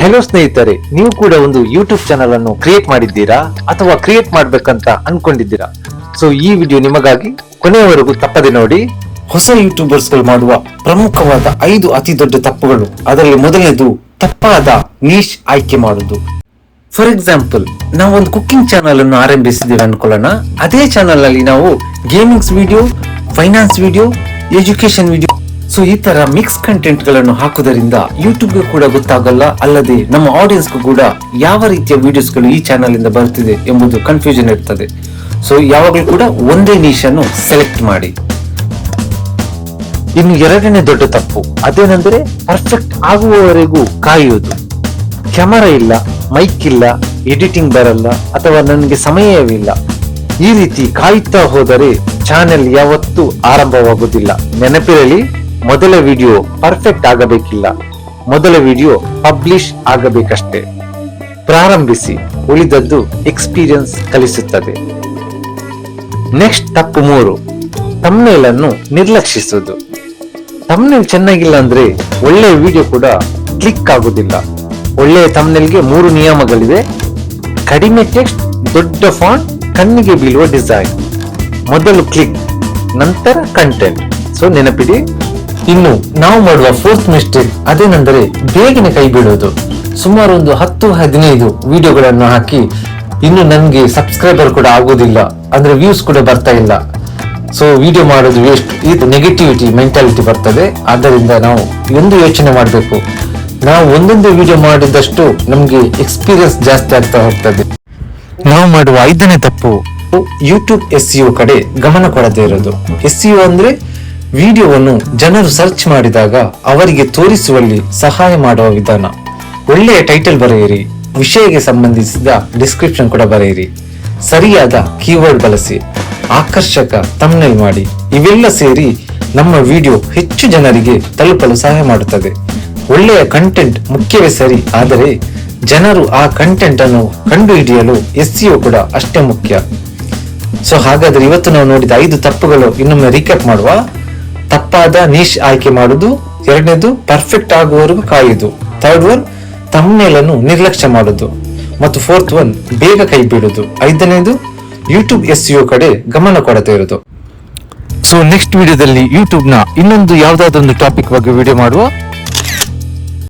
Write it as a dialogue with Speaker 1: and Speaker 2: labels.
Speaker 1: Hello ಸ್ನೇಹಿತರೆ, ನೀವು ಕೂಡ ಒಂದು ಯೂಟ್ಯೂಬ್ ಚಾನಲ್ ಅನ್ನು ಕ್ರಿಯೇಟ್ ಮಾಡಿದ್ದೀರಾ ಅಥವಾ ಕ್ರಿಯೇಟ್ ಮಾಡ್ಬೇಕಂತ ಅನ್ಕೊಂಡಿದ್ದೀರಾ? ಸೊ ಈ ವಿಡಿಯೋ ನಿಮಗಾಗಿ ಕೊನೆಯವರೆಗೂ ತಪ್ಪದೆ ನೋಡಿ.
Speaker 2: ಹೊಸ ಯೂಟ್ಯೂಬರ್ಸ್ ಗಳು ಮಾಡುವ ಪ್ರಮುಖವಾದ 5 ಅತಿ ದೊಡ್ಡ ತಪ್ಪುಗಳು. ಅದರಲ್ಲಿ ಮೊದಲನೇದು ತಪ್ಪಾದ ನೀಶ್ ಆಯ್ಕೆ ಮಾಡುವುದು. ಫಾರ್ ಎಕ್ಸಾಂಪಲ್, ನಾವು ಒಂದು ಕುಕಿಂಗ್ ಚಾನಲ್ ಅನ್ನು ಆರಂಭಿಸಿದ್ದೇವೆ ಅನ್ಕೊಳ್ಳೋಣ. ಅದೇ ಚಾನಲ್ ಅಲ್ಲಿ ನಾವು gamings video, finance video, education video, so ಈ ತರ ಮಿಕ್ಸ್ ಕಂಟೆಂಟ್ ಗಳನ್ನು ಹಾಕುವುದರಿಂದ ಯೂಟ್ಯೂಬ್ಗೆ ಕೂಡ ಗೊತ್ತಾಗಲ್ಲ, ಅಲ್ಲದೆ ನಮ್ಮ ಆಡಿಯನ್ಸ್ಗೂ ಕೂಡ ಯಾವ ರೀತಿಯ ವಿಡಿಯೋಸ್ ಗಳು ಈ ಚಾನಲ್ ಇಂದ ಬರ್ತಿದೆ ಎಂಬುದು ಕನ್ಫ್ಯೂಷನ್ ಇರ್ತದೆ. ಸೊ ಯಾವಾಗಲೂ ಕೂಡ ಒಂದೇ ನೀಶ್ ಅನ್ನು ಸೆಲೆಕ್ಟ್ ಮಾಡಿ.
Speaker 1: ಇನ್ನು ಎರಡನೇ ದೊಡ್ಡ ತಪ್ಪು ಅದೇನೆಂದರೆ ಪರ್ಫೆಕ್ಟ್ ಆಗುವವರೆಗೂ ಕಾಯುವುದು. ಕ್ಯಾಮರಾ ಇಲ್ಲ, ಮೈಕ್ ಇಲ್ಲ, ಎಡಿಟಿಂಗ್ ಬರಲ್ಲ ಅಥವಾ ನನಗೆ ಸಮಯವಿಲ್ಲ, ಈ ರೀತಿ ಕಾಯುತ್ತಾ ಹೋದರೆ ಚಾನೆಲ್ ಯಾವತ್ತೂ ಆರಂಭವಾಗುವುದಿಲ್ಲ. ನೆನಪಿರಲಿ, ಮೊದಲ ವಿಡಿಯೋ ಪರ್ಫೆಕ್ಟ್ ಆಗಬೇಕಿಲ್ಲ, ಮೊದಲ ವಿಡಿಯೋ ಪಬ್ಲಿಷ್ ಆಗಬೇಕಷ್ಟೇ. ಪ್ರಾರಂಭಿಸಿ, ಉಳಿದದ್ದು ಎಕ್ಸ್ಪೀರಿಯನ್ಸ್ ಕಲಿಸುತ್ತದೆ. ನೆಕ್ಸ್ಟ್ ತಪ್ಪು 3, ಥಂಬ್ನೇಲ್ ಅನ್ನು ನಿರ್ಲಕ್ಷಿಸುವುದು. ಥಂಬ್ನೇಲ್ ಚೆನ್ನಾಗಿಲ್ಲ ಅಂದ್ರೆ ಒಳ್ಳೆಯ ವಿಡಿಯೋ ಕೂಡ ಕ್ಲಿಕ್ ಆಗುದಿಲ್ಲ. ಒಳ್ಳೆಯ ಥಂಬ್ನೇಲ್ಗೆ 3 ನಿಯಮಗಳಿವೆ: ಕಡಿಮೆ ಟೆಕ್ಸ್ಟ್, ದೊಡ್ಡ ಫಾಂಟ್, ಕಣ್ಣಿಗೆ ಬೀಳುವ ಡಿಸೈನ್. ಮೊದಲು ಕ್ಲಿಕ್, ನಂತರ ಕಂಟೆಂಟ್. ಸೊ ನೆನಪಿಡಿ.
Speaker 2: ಇನ್ನು ನಾವು ಮಾಡುವ 4th ಮಿಸ್ಟೇಕ್ ಅದೇನೆಂದರೆ ಬೇಗನೆ ಕೈ ಬಿಡೋದು. ಸುಮಾರು ಒಂದು 10-15 ವಿಡಿಯೋಗಳನ್ನು ಹಾಕಿ ಇನ್ನು ನನಗೆ ಸಬ್ಸ್ಕ್ರೈಬರ್ ಕೂಡ ಆಗೋದಿಲ್ಲ, ಅಂದ್ರೆ ವ್ಯೂಸ್ ಕೂಡ ಬರ್ತಾ ಇಲ್ಲ, ಸೊ ವಿಡಿಯೋ ಮಾಡೋದು ವೇಸ್ಟ್, ಇದು ನೆಗೆಟಿವಿಟಿ ಮೆಂಟಾಲಿಟಿ ಬರ್ತದೆ. ಆದ್ದರಿಂದ ನಾವು ಒಂದು ಯೋಚನೆ ಮಾಡಬೇಕು, ನಾವು ಒಂದೊಂದು ವಿಡಿಯೋ ಮಾಡಿದಷ್ಟು ನಮ್ಗೆ ಎಕ್ಸ್ಪೀರಿಯನ್ಸ್ ಜಾಸ್ತಿ ಆಗ್ತಾ ಹೋಗ್ತದೆ. ನಾವು ಮಾಡುವ 5ನೇ ತಪ್ಪು ಯೂಟ್ಯೂಬ್ SEO ಕಡೆ ಗಮನ ಕೊಡದೇ ಇರೋದು. SEO ಅಂದ್ರೆ ವಿಡಿಯೋವನ್ನು ಜನರು ಸರ್ಚ್ ಮಾಡಿದಾಗ ಅವರಿಗೆ ತೋರಿಸುವಲ್ಲಿ ಸಹಾಯ ಮಾಡುವ ವಿಧಾನ. ಒಳ್ಳೆಯ ಟೈಟಲ್ ಬರೆಯಿರಿ, ವಿಷಯಕ್ಕೆ ಸಂಬಂಧಿಸಿದ ಡಿಸ್ಕ್ರಿಪ್ಷನ್ ಕೂಡ ಬರೆಯಿರಿ, ಸರಿಯಾದ ಕೀವರ್ಡ್ ಬಳಸಿ, ಆಕರ್ಷಕ ಥಂಬ್ನೇಲ್ ಮಾಡಿ. ಇವೆಲ್ಲ ಸೇರಿ ನಮ್ಮ ವಿಡಿಯೋ ಹೆಚ್ಚು ಜನರಿಗೆ ತಲುಪಲು ಸಹಾಯ ಮಾಡುತ್ತದೆ. ಒಳ್ಳೆಯ ಕಂಟೆಂಟ್ ಮುಖ್ಯವೇ ಸರಿ, ಆದರೆ ಜನರು ಆ ಕಂಟೆಂಟ್ ಅನ್ನು ಕಂಡುಹಿಡಿಯಲು SEO ಕೂಡ ಅಷ್ಟೇ ಮುಖ್ಯ. ಸೊ ಹಾಗಾದ್ರೆ ಇವತ್ತು ನಾವು ನೋಡಿದ 5 ತಪ್ಪುಗಳು ಇನ್ನೊಮ್ಮೆ ರೀಕ್ಯಾಪ್ ಮಾಡುವ. ತಪ್ಪಾದ ನೀಶ್ ಆಯ್ಕೆ ಮಾಡುವುದು, ಎರಡನೇದು ಪರ್ಫೆಕ್ಟ್ ಆಗುವವರೆಗೂ ಕಾಯುವುದು, ಥರ್ಡ್ ಒನ್ ಥಂಬ್ನೇಲ್ ಅನ್ನು ನಿರ್ಲಕ್ಷ್ಯ ಮಾಡುವುದು, ಮತ್ತು 4th ಒನ್ ಬೇಗ ಕೈ ಬಿಡುವುದು, 5ನೇದು ಯೂಟ್ಯೂಬ್ SEO ಕಡೆ ಗಮನ ಕೊಡದೇ ಇರುವುದು.
Speaker 1: ಸೊ ನೆಕ್ಸ್ಟ್ ವಿಡಿಯೋದಲ್ಲಿ ಯೂಟ್ಯೂಬ್ ನ ಇನ್ನೊಂದು ಯಾವ್ದಾದ್ರು ಒಂದು ಟಾಪಿಕ್ ಬಗ್ಗೆ ವಿಡಿಯೋ ಮಾಡುವ.